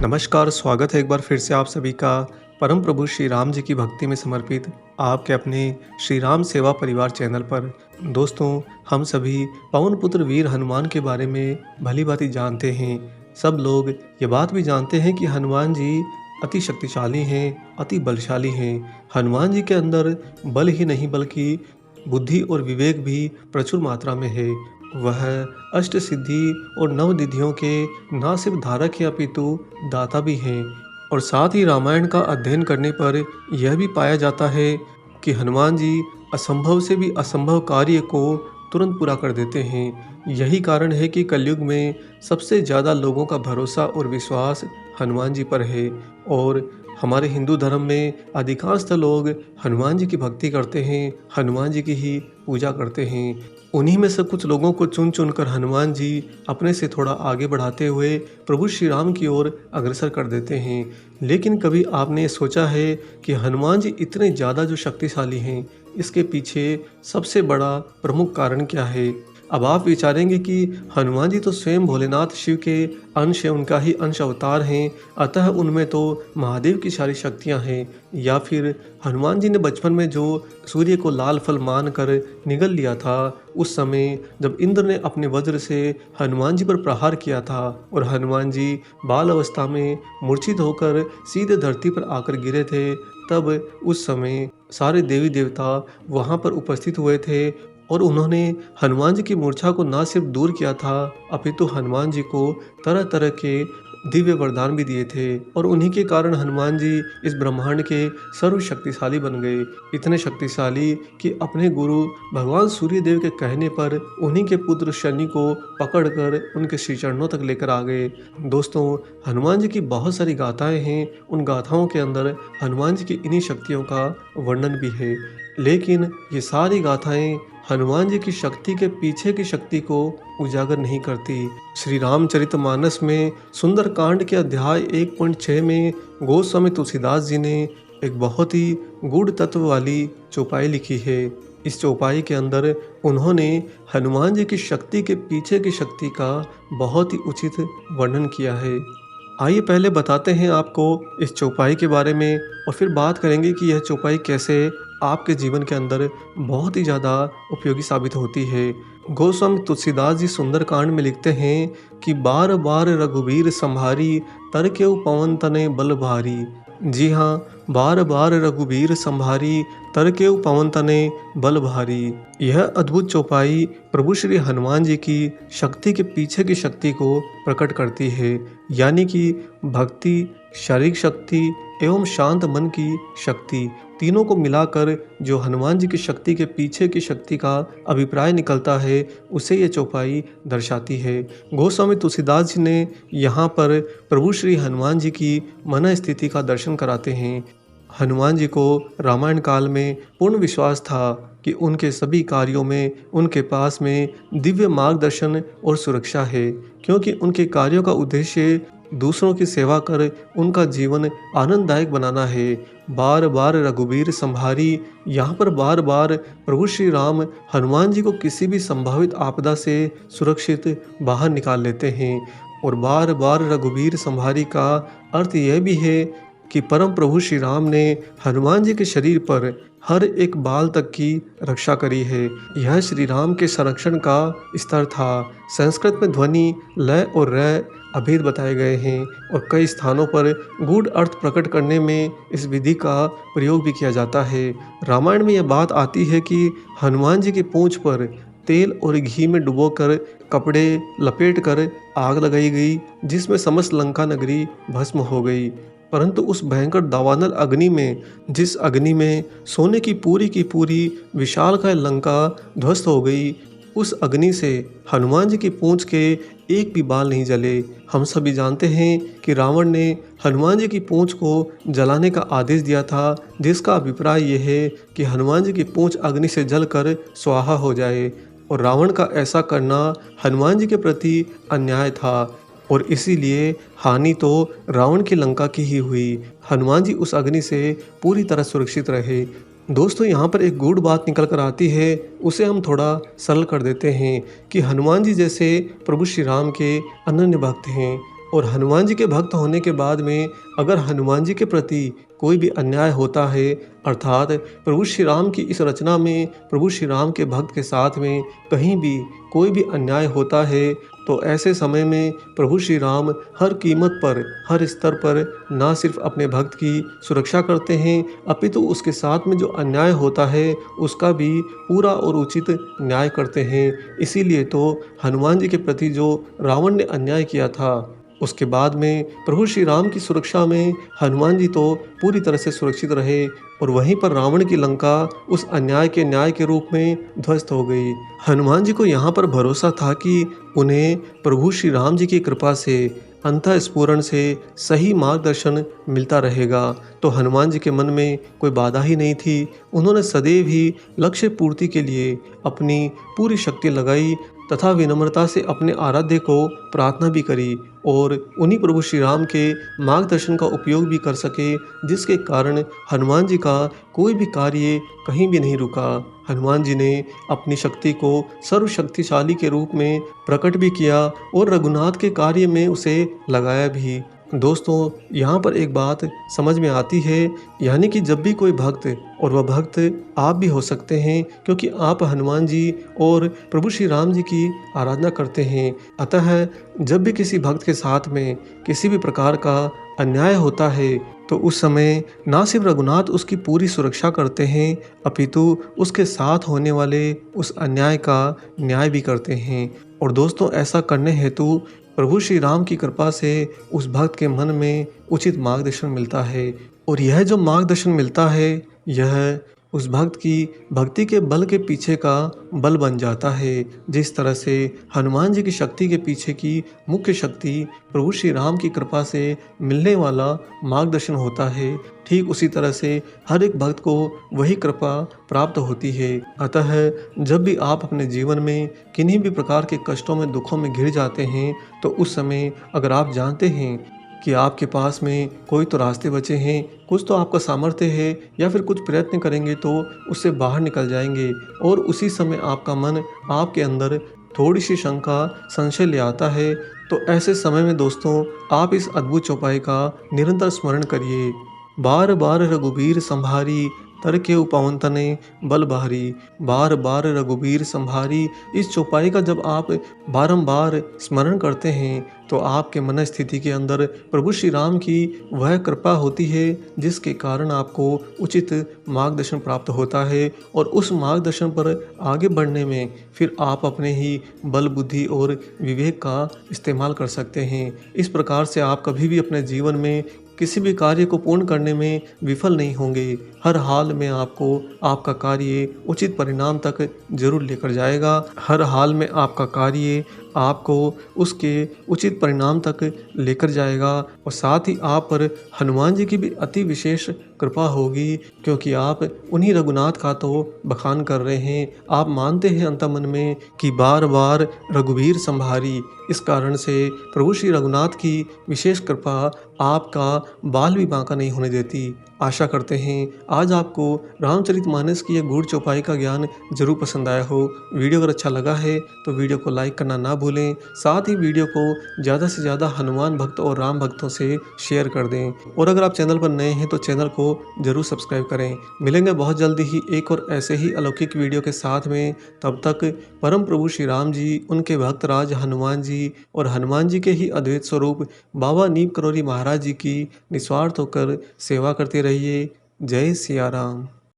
नमस्कार, स्वागत है एक बार फिर से आप सभी का परम प्रभु श्री राम जी की भक्ति में समर्पित आपके अपने श्री राम सेवा परिवार चैनल पर। दोस्तों, हम सभी पवन पुत्र वीर हनुमान के बारे में भली भांति जानते हैं। सब लोग ये बात भी जानते हैं कि हनुमान जी अति शक्तिशाली हैं, अति बलशाली हैं। हनुमान जी के अंदर बल ही नहीं बल्कि बुद्धि और विवेक भी प्रचुर मात्रा में है। वह अष्ट सिद्धि और नव निधियों के न सिर्फ धारक हैं अपितु दाता भी हैं। और साथ ही रामायण का अध्ययन करने पर यह भी पाया जाता है कि हनुमान जी असंभव से भी असंभव कार्य को तुरंत पूरा कर देते हैं। यही कारण है कि कलयुग में सबसे ज़्यादा लोगों का भरोसा और विश्वास हनुमान जी पर है। और हमारे हिंदू धर्म में अधिकांशतः लोग हनुमान जी की भक्ति करते हैं, हनुमान जी की ही पूजा करते हैं। उन्हीं में से कुछ लोगों को चुन चुनकर हनुमान जी अपने से थोड़ा आगे बढ़ाते हुए प्रभु श्री राम की ओर अग्रसर कर देते हैं। लेकिन कभी आपने सोचा है कि हनुमान जी इतने ज़्यादा जो शक्तिशाली हैं, इसके पीछे सबसे बड़ा प्रमुख कारण क्या है? अब आप विचारेंगे कि हनुमान जी तो स्वयं भोलेनाथ शिव के अंश हैं, उनका ही अंश अवतार हैं, अतः उनमें तो महादेव की सारी शक्तियां हैं। या फिर हनुमान जी ने बचपन में जो सूर्य को लाल फल मानकर निगल लिया था, उस समय जब इंद्र ने अपने वज्र से हनुमान जी पर प्रहार किया था और हनुमान जी बाल अवस्था में मूर्छित होकर सीधे धरती पर आकर गिरे थे, तब उस समय सारे देवी देवता वहां पर उपस्थित हुए थे और उन्होंने हनुमान जी की मूर्छा को न सिर्फ दूर किया था अपितु हनुमान जी को तरह तरह के दिव्य वरदान भी दिए थे। और उन्हीं के कारण हनुमान जी इस ब्रह्मांड के सर्वशक्तिशाली बन गए। इतने शक्तिशाली कि अपने गुरु भगवान सूर्यदेव के कहने पर उन्हीं के पुत्र शनि को पकड़कर उनके श्री चरणों तक लेकर आ गए। दोस्तों, हनुमान जी की बहुत सारी गाथाएं हैं। उन गाथाओं के अंदर हनुमान जी की इन्हीं शक्तियों का वर्णन भी है। लेकिन ये सारी गाथाएं हनुमान जी की शक्ति के पीछे की शक्ति को उजागर नहीं करती। श्री रामचरितमानस में सुंदरकांड के अध्याय 1.6 में गोस्वामी तुलसीदास जी ने एक बहुत ही गूढ़ तत्व वाली चौपाई लिखी है। इस चौपाई के अंदर उन्होंने हनुमान जी की शक्ति के पीछे की शक्ति का बहुत ही उचित वर्णन किया है। आइए पहले बताते हैं आपको इस चौपाई के बारे में और फिर बात करेंगे कि यह चौपाई कैसे आपके जीवन के अंदर बहुत ही ज़्यादा उपयोगी साबित होती है। गोस्वामी तुलसीदास जी सुंदरकांड में लिखते हैं कि बार बार रघुबीर संभारी तरकेउ पवन तने बल भारी। जी हाँ, बार बार रघुबीर संभारी तरकेउ पवन तने बल भारी। यह अद्भुत चौपाई प्रभु श्री हनुमान जी की शक्ति के पीछे की शक्ति को प्रकट करती है, यानी कि भक्ति, शारीरिक शक्ति एवं शांत मन की शक्ति, तीनों को मिलाकर जो हनुमान जी की शक्ति के पीछे की शक्ति का अभिप्राय निकलता है, उसे ये चौपाई दर्शाती है। गोस्वामी तुलसीदास जी ने यहाँ पर प्रभु श्री हनुमान जी की मन स्थिति का दर्शन कराते हैं। हनुमान जी को रामायण काल में पूर्ण विश्वास था कि उनके सभी कार्यों में उनके पास में दिव्य मार्गदर्शन और सुरक्षा है, क्योंकि उनके कार्यों का उद्देश्य दूसरों की सेवा कर उनका जीवन आनंददायक बनाना है। बार बार रघुबीर संभारी, यहाँ पर बार बार प्रभु श्री राम हनुमान जी को किसी भी संभावित आपदा से सुरक्षित बाहर निकाल लेते हैं। और बार बार रघुबीर संभारी का अर्थ यह भी है कि परम प्रभु श्री राम ने हनुमान जी के शरीर पर हर एक बाल तक की रक्षा करी है। यह श्री राम के संरक्षण का स्तर था। संस्कृत में ध्वनि, लय और रय अभेद बताए गए हैं और कई स्थानों पर गूढ़ अर्थ प्रकट करने में इस विधि का प्रयोग भी किया जाता है। रामायण में यह बात आती है कि हनुमान जी की पूंछ पर तेल और घी में डुबोकर कपड़े लपेट कर आग लगाई गई, जिसमें समस्त लंका नगरी भस्म हो गई। परंतु उस भयंकर दावानल अग्नि में, जिस अग्नि में सोने की पूरी विशालकाय लंका ध्वस्त हो गई, उस अग्नि से हनुमान जी की पूंछ के एक भी बाल नहीं जले। हम सभी जानते हैं कि रावण ने हनुमान जी की पूंछ को जलाने का आदेश दिया था, जिसका अभिप्राय यह है कि हनुमान जी की पूंछ अग्नि से जलकर स्वाहा हो जाए। और रावण का ऐसा करना हनुमान जी के प्रति अन्याय था और इसीलिए हानि तो रावण की लंका की ही हुई। हनुमान जी उस अग्नि से पूरी तरह सुरक्षित रहे। दोस्तों यहाँ पर एक गूढ़ बात निकल कर आती है, उसे हम थोड़ा सरल कर देते हैं कि हनुमान जी जैसे प्रभु श्री राम के अनन्य भक्त हैं और हनुमान जी के भक्त होने के बाद में अगर हनुमान जी के प्रति कोई भी अन्याय होता है, अर्थात प्रभु श्री राम की इस रचना में प्रभु श्री राम के भक्त के साथ में कहीं भी कोई भी अन्याय होता है, तो ऐसे समय में प्रभु श्री राम हर कीमत पर, हर स्तर पर ना सिर्फ अपने भक्त की सुरक्षा करते हैं, अपितु उसके साथ में जो अन्याय होता है उसका भी पूरा और उचित न्याय करते हैं। इसीलिए तो हनुमान जी के प्रति जो रावण ने अन्याय किया था, उसके बाद में प्रभु श्री राम की सुरक्षा में हनुमान जी तो पूरी तरह से सुरक्षित रहे और वहीं पर रावण की लंका उस अन्याय के न्याय के रूप में ध्वस्त हो गई। हनुमान जी को यहाँ पर भरोसा था कि उन्हें प्रभु श्री राम जी की कृपा से अंतःस्फुरण से सही मार्गदर्शन मिलता रहेगा। तो हनुमान जी के मन में कोई बाधा ही नहीं थी। उन्होंने सदैव ही लक्ष्य पूर्ति के लिए अपनी पूरी शक्ति लगाई तथा विनम्रता से अपने आराध्य को प्रार्थना भी करी और उन्हीं प्रभु श्री राम के मार्गदर्शन का उपयोग भी कर सके, जिसके कारण हनुमान जी का कोई भी कार्य कहीं भी नहीं रुका। हनुमान जी ने अपनी शक्ति को सर्वशक्तिशाली के रूप में प्रकट भी किया और रघुनाथ के कार्य में उसे लगाया भी। दोस्तों यहाँ पर एक बात समझ में आती है, यानी कि जब भी कोई भक्त, और वह भक्त आप भी हो सकते हैं क्योंकि आप हनुमान जी और प्रभु श्री राम जी की आराधना करते हैं, अतः जब भी किसी भक्त के साथ में किसी भी प्रकार का अन्याय होता है तो उस समय ना सिर्फ रघुनाथ उसकी पूरी सुरक्षा करते हैं, अपितु उसके साथ होने वाले उस अन्याय का न्याय भी करते हैं। और दोस्तों ऐसा करने हेतु प्रभु श्री राम की कृपा से उस भक्त के मन में उचित मार्गदर्शन मिलता है और यह जो मार्गदर्शन मिलता है यह उस भक्त की भक्ति के बल के पीछे का बल बन जाता है। जिस तरह से हनुमान जी की शक्ति के पीछे की मुख्य शक्ति प्रभु श्री राम की कृपा से मिलने वाला मार्गदर्शन होता है, ठीक उसी तरह से हर एक भक्त को वही कृपा प्राप्त होती है। अतः जब भी आप अपने जीवन में किन्हीं भी प्रकार के कष्टों में, दुखों में घिर जाते हैं, तो उस समय अगर आप जानते हैं कि आपके पास में कोई तो रास्ते बचे हैं, कुछ तो आपका सामर्थ्य है या फिर कुछ प्रयत्न करेंगे तो उससे बाहर निकल जाएंगे, और उसी समय आपका मन आपके अंदर थोड़ी सी शंका, संशय ले आता है, तो ऐसे समय में दोस्तों आप इस अद्भुत चौपाई का निरंतर स्मरण करिए। बार बार रघुबीर संभारी, तरके पवन तने बल बहारी। बार बार रघुबीर संभारी, इस चौपाई का जब आप बारंबार स्मरण करते हैं तो आपके मन स्थिति के अंदर प्रभु श्री राम की वह कृपा होती है जिसके कारण आपको उचित मार्गदर्शन प्राप्त होता है, और उस मार्गदर्शन पर आगे बढ़ने में फिर आप अपने ही बल, बुद्धि और विवेक का इस्तेमाल कर सकते हैं। इस प्रकार से आप कभी भी अपने जीवन में किसी भी कार्य को पूर्ण करने में विफल नहीं होंगे। हर हाल में आपको आपका कार्य उचित परिणाम तक जरूर लेकर जाएगा। हर हाल में आपका कार्य आपको उसके उचित परिणाम तक लेकर जाएगा, और साथ ही आप पर हनुमान जी की भी अति विशेष कृपा होगी, क्योंकि आप उन्हीं रघुनाथ का तो बखान कर रहे हैं। आप मानते हैं अंतर्मन में कि बार बार रघुवीर संभारी, इस कारण से प्रभु श्री रघुनाथ की विशेष कृपा आपका बाल भी बांका नहीं होने देती। आशा करते हैं आज आपको रामचरितमानस की यह गूढ़ चौपाई का ज्ञान जरूर पसंद आया हो। वीडियो अगर अच्छा लगा है तो वीडियो को लाइक करना ना भूलें, साथ ही वीडियो को ज़्यादा से ज़्यादा हनुमान भक्त और राम भक्तों से शेयर कर दें, और अगर आप चैनल पर नए हैं तो चैनल को जरूर सब्सक्राइब करें। मिलेंगे बहुत जल्दी ही एक और ऐसे ही अलौकिक वीडियो के साथ में। तब तक परम प्रभु श्री राम जी, उनके भक्त राज हनुमान जी और हनुमान जी के ही अद्वैत स्वरूप बाबा नीम करोली महाराज जी की निस्वार्थ होकर सेवा करते रहिए। जय सिया राम।